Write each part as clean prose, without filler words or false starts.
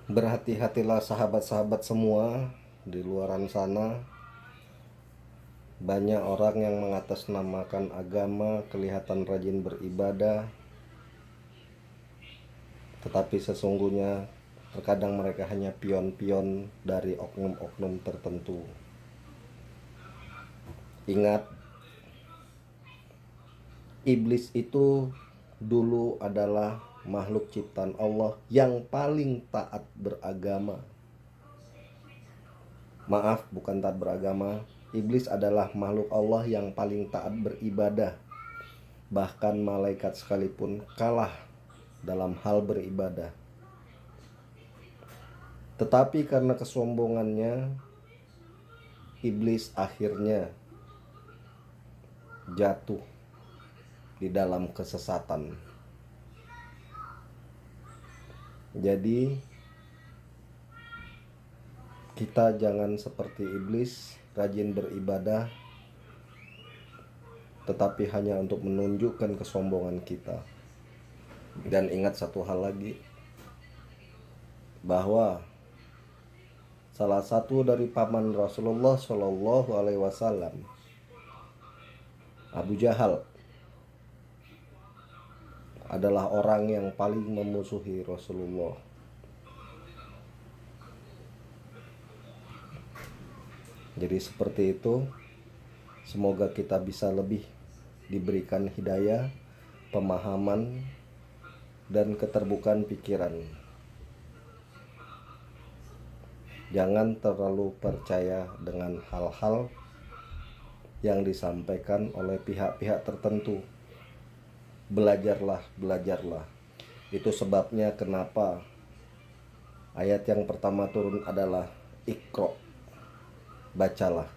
Berhati-hatilah sahabat-sahabat semua di luaran sana. Banyak orang yang mengatasnamakan agama, kelihatan rajin beribadah, tetapi sesungguhnya terkadang mereka hanya pion-pion dari oknum-oknum tertentu. Ingat, iblis itu dulu adalah makhluk ciptaan Allah yang paling taat beragama. Maaf, bukan taat beragama. Iblis adalah makhluk Allah yang paling taat beribadah. Bahkan malaikat sekalipun kalah dalam hal beribadah. Tetapi karena kesombongannya, iblis akhirnya jatuh di dalam kesesatan. Jadi kita jangan seperti iblis, rajin beribadah, tetapi hanya untuk menunjukkan kesombongan kita. Dan ingat satu hal lagi, bahwa salah satu dari paman Rasulullah Shallallahu Alaihi Wasallam, Abu Jahal, adalah orang yang paling memusuhi Rasulullah. Jadi seperti itu. Semoga kita bisa lebih diberikan hidayah, pemahaman, dan keterbukaan pikiran. Jangan terlalu percaya dengan hal-hal yang disampaikan oleh pihak-pihak tertentu. Belajarlah. Itu sebabnya kenapa ayat yang pertama turun adalah Iqra, bacalah.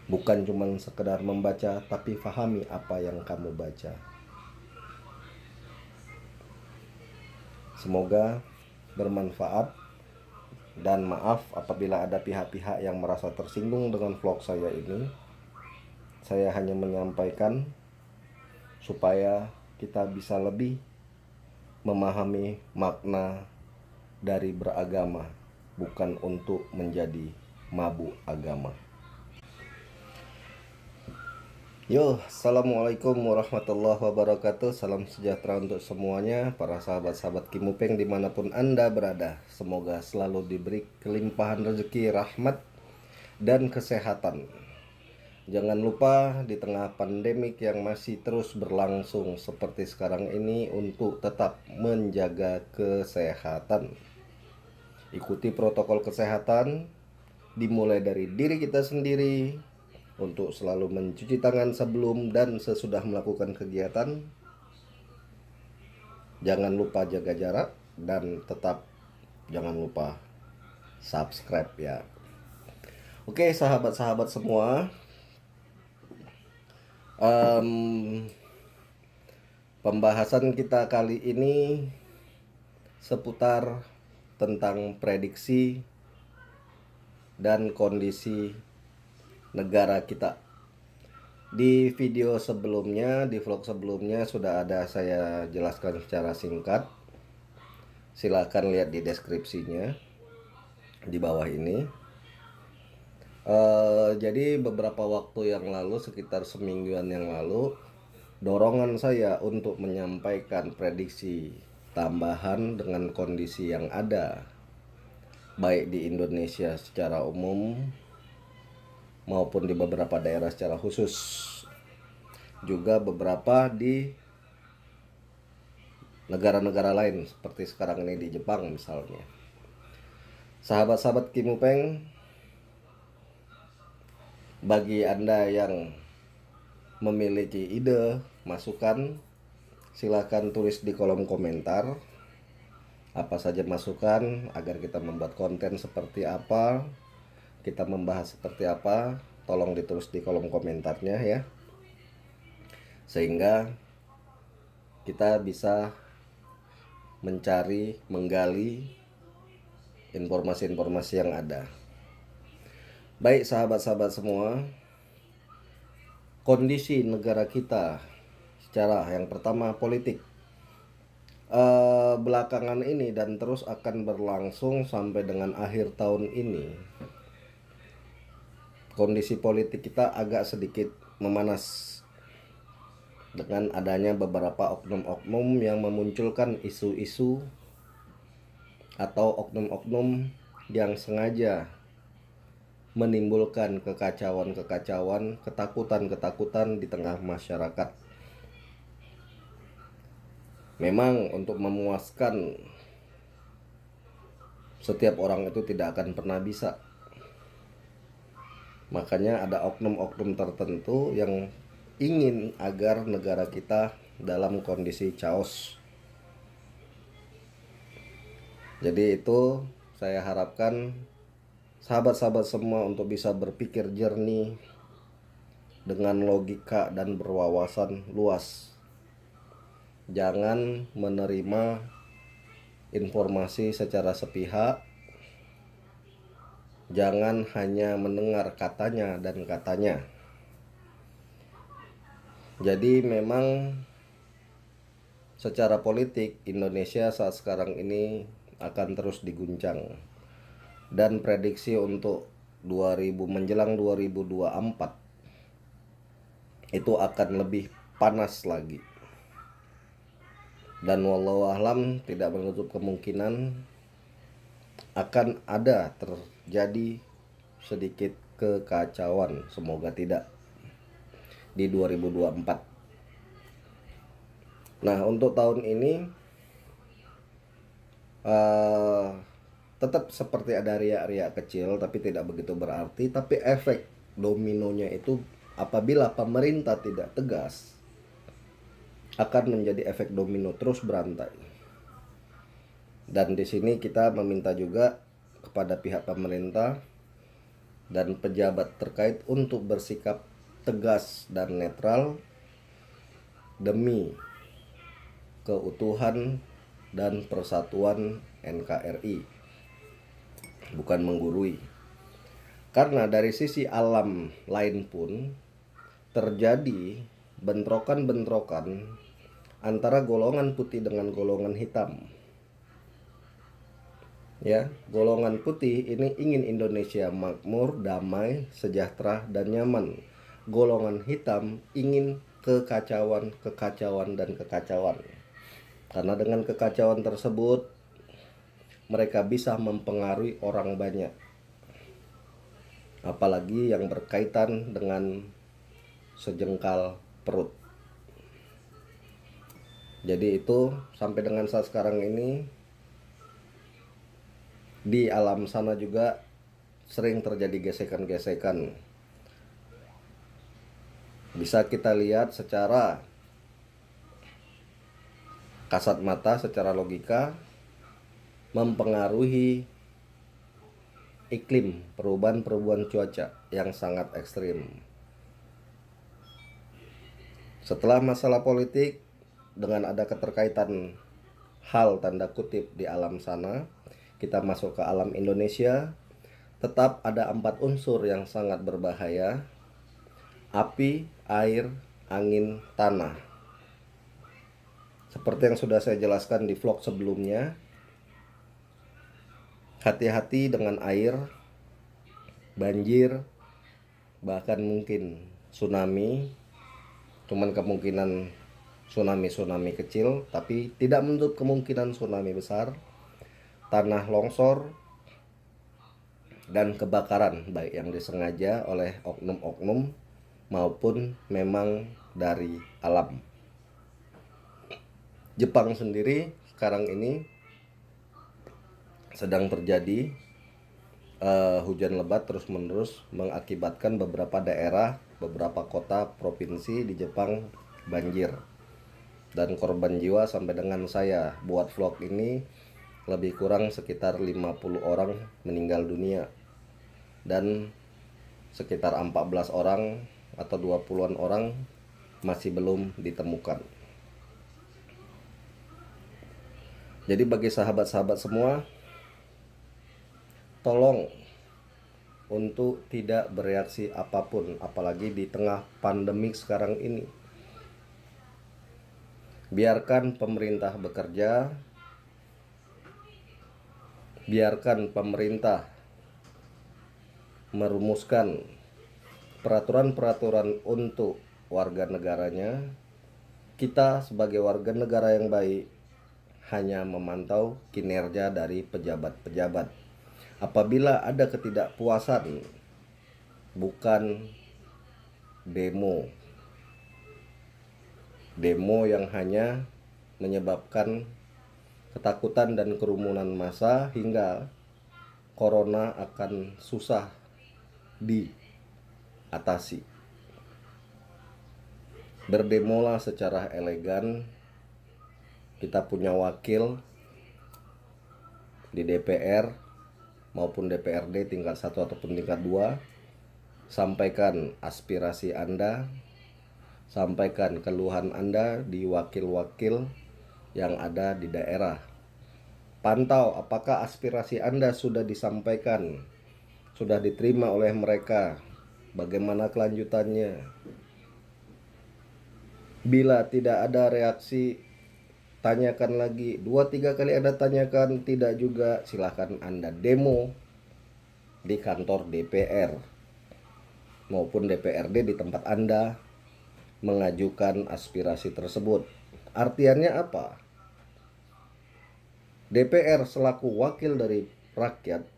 Bukan cuma sekedar membaca, tapi fahami apa yang kamu baca. Semoga bermanfaat. Dan maaf apabila ada pihak-pihak yang merasa tersinggung dengan vlog saya ini. Saya hanya menyampaikan supaya kita bisa lebih memahami makna dari beragama, bukan untuk menjadi mabuk agama. Assalamualaikum warahmatullahi wabarakatuh. Salam sejahtera untuk semuanya, para sahabat-sahabat Kimupeng dimanapun Anda berada. Semoga selalu diberi kelimpahan rezeki, rahmat, dan kesehatan. Jangan lupa di tengah pandemik yang masih terus berlangsung seperti sekarang ini, untuk tetap menjaga kesehatan. Ikuti protokol kesehatan, dimulai dari diri kita sendiri, untuk selalu mencuci tangan sebelum dan sesudah melakukan kegiatan. Jangan lupa jaga jarak, dan tetap jangan lupa subscribe ya. Oke sahabat-sahabat semua, pembahasan kita kali ini seputar tentang prediksi dan kondisi negara kita. Di video sebelumnya, di vlog sebelumnya sudah ada saya jelaskan secara singkat. Silahkan lihat di deskripsinya di bawah ini. Jadi beberapa waktu yang lalu, sekitar semingguan yang lalu, dorongan saya untuk menyampaikan prediksi tambahan dengan kondisi yang ada, baik di Indonesia secara umum maupun di beberapa daerah secara khusus, juga beberapa di negara-negara lain seperti sekarang ini di Jepang misalnya. Sahabat-sahabat Kimupeng, bagi Anda yang memiliki ide, masukan, silahkan tulis di kolom komentar apa saja masukan agar kita membuat konten seperti apa, kita membahas seperti apa. Tolong ditulis di kolom komentarnya ya, sehingga kita bisa menggali informasi-informasi yang ada. Baik sahabat-sahabat semua, kondisi negara kita secara yang pertama politik. belakangan ini dan terus akan berlangsung sampai dengan akhir tahun ini, kondisi politik kita agak sedikit memanas dengan adanya beberapa oknum-oknum yang memunculkan isu-isu atau oknum-oknum yang sengaja menimbulkan kekacauan-kekacauan, ketakutan-ketakutan di tengah masyarakat. Memang untuk memuaskan setiap orang itu tidak akan pernah bisa. Makanya ada oknum-oknum tertentu yang ingin agar negara kita dalam kondisi chaos. Jadi itu saya harapkan sahabat-sahabat semua untuk bisa berpikir jernih dengan logika dan berwawasan luas. Jangan menerima informasi secara sepihak. Jangan hanya mendengar katanya dan katanya. Jadi memang secara politik Indonesia saat sekarang ini akan terus diguncang. Dan prediksi untuk 2000 menjelang 2024 itu akan lebih panas lagi. Dan wallahu alam tidak menutup kemungkinan akan ada terjadi sedikit kekacauan, semoga tidak, di 2024. Nah, untuk tahun ini tetap seperti ada riak-riak kecil, tapi tidak begitu berarti. Tapi efek dominonya itu apabila pemerintah tidak tegas, akan menjadi efek domino terus berantai. Dan di sini kita meminta juga kepada pihak pemerintah dan pejabat terkait untuk bersikap tegas dan netral demi keutuhan dan persatuan NKRI, bukan menggurui. Karena dari sisi alam lain pun terjadi bentrokan-bentrokan antara golongan putih dengan golongan hitam. Ya, golongan putih ini ingin Indonesia makmur, damai, sejahtera, dan nyaman. Golongan hitam ingin kekacauan, dan kekacauan. Karena dengan kekacauan tersebut mereka bisa mempengaruhi orang banyak. Apalagi yang berkaitan dengan sejengkal perut. Jadi itu sampai dengan saat sekarang ini di alam sana juga sering terjadi gesekan-gesekan. Bisa kita lihat secara kasat mata, secara logika, mempengaruhi iklim, perubahan cuaca yang sangat ekstrim. Setelah masalah politik dengan ada keterkaitan hal tanda kutip di alam sana, kita masuk ke alam Indonesia. Tetap ada 4 unsur yang sangat berbahaya: api, air, angin, tanah. Seperti yang sudah saya jelaskan di vlog sebelumnya, hati-hati dengan air, banjir, bahkan mungkin tsunami. Cuman kemungkinan tsunami kecil, tapi tidak menutup kemungkinan tsunami besar, tanah longsor, dan kebakaran, baik yang disengaja oleh oknum-oknum maupun memang dari alam. Jepang sendiri sekarang ini sedang terjadi hujan lebat terus-menerus, mengakibatkan beberapa daerah, beberapa kota, provinsi di Jepang banjir. Dan korban jiwa sampai dengan saya buat vlog ini lebih kurang sekitar 50 orang meninggal dunia, dan sekitar 14 orang atau 20-an orang masih belum ditemukan. Jadi bagi sahabat-sahabat semua, tolong untuk tidak bereaksi apapun, apalagi di tengah pandemik sekarang ini. Biarkan pemerintah bekerja, biarkan pemerintah merumuskan peraturan-peraturan untuk warga negaranya. Kita sebagai warga negara yang baik hanya memantau kinerja dari pejabat-pejabat. Apabila ada ketidakpuasan, bukan demo yang hanya menyebabkan ketakutan dan kerumunan massa hingga corona akan susah diatasi. Berdemolah secara elegan. Kita punya wakil di DPR maupun DPRD tingkat 1 ataupun tingkat 2. Sampaikan aspirasi Anda, sampaikan keluhan Anda di wakil-wakil yang ada di daerah. Pantau apakah aspirasi Anda sudah disampaikan, sudah diterima oleh mereka, bagaimana kelanjutannya. Bila tidak ada reaksi, tanyakan lagi. 2-3 kali Anda tanyakan tidak juga, silahkan Anda demo di kantor DPR maupun DPRD di tempat Anda mengajukan aspirasi tersebut. Artiannya apa? DPR selaku wakil dari rakyat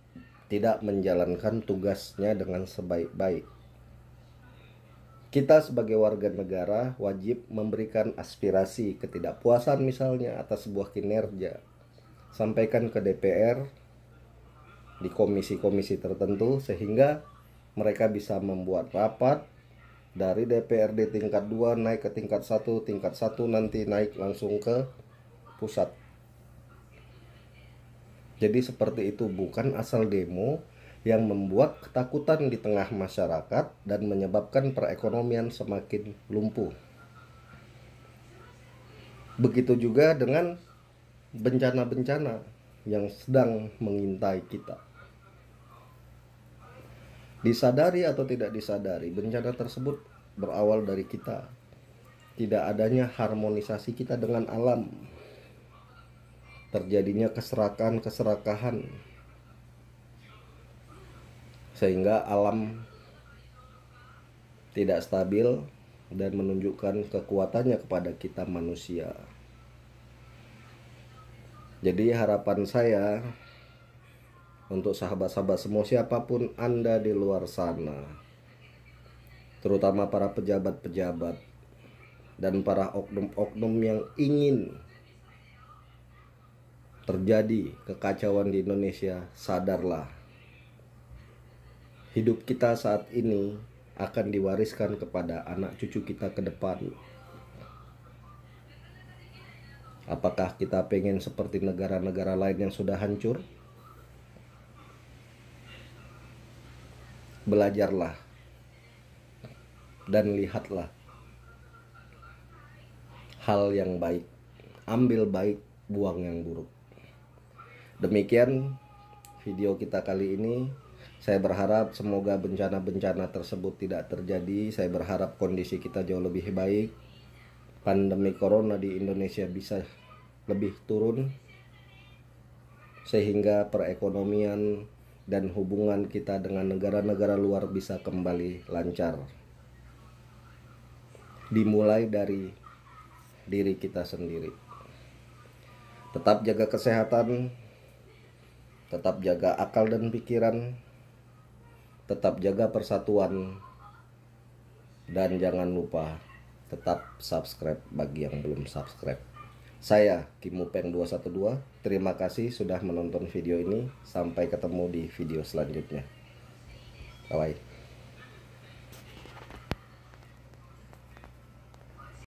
tidak menjalankan tugasnya dengan sebaik-baik. Kita sebagai warga negara wajib memberikan aspirasi ketidakpuasan misalnya atas sebuah kinerja. Sampaikan ke DPR di komisi-komisi tertentu sehingga mereka bisa membuat rapat dari DPRD tingkat 2 naik ke tingkat 1, tingkat 1 nanti naik langsung ke pusat. Jadi seperti itu, bukan asal demo yang membuat ketakutan di tengah masyarakat dan menyebabkan perekonomian semakin lumpuh. Begitu juga dengan bencana-bencana yang sedang mengintai kita. Disadari atau tidak disadari, bencana tersebut berawal dari kita. Tidak adanya harmonisasi kita dengan alam. Terjadinya keserakahan, sehingga alam tidak stabil dan menunjukkan kekuatannya kepada kita manusia. Jadi harapan saya untuk sahabat-sahabat semua, siapapun Anda di luar sana, terutama para pejabat-pejabat dan para oknum-oknum yang ingin terjadi kekacauan di Indonesia, sadarlah. Hidup kita saat ini akan diwariskan kepada anak cucu kita ke depan. Apakah kita pengen seperti negara-negara lain yang sudah hancur? Belajarlah dan lihatlah hal yang baik, ambil baik, buang yang buruk. Demikian video kita kali ini. Saya berharap semoga bencana-bencana tersebut tidak terjadi. Saya berharap kondisi kita jauh lebih baik. Pandemi corona di Indonesia bisa lebih turun, sehingga perekonomian dan hubungan kita dengan negara-negara luar bisa kembali lancar. Dimulai dari diri kita sendiri. Tetap jaga kesehatan, tetap jaga akal dan pikiran, tetap jaga persatuan, dan jangan lupa tetap subscribe bagi yang belum subscribe. Saya Kimupeng 212, terima kasih sudah menonton video ini. Sampai ketemu di video selanjutnya. Bye bye.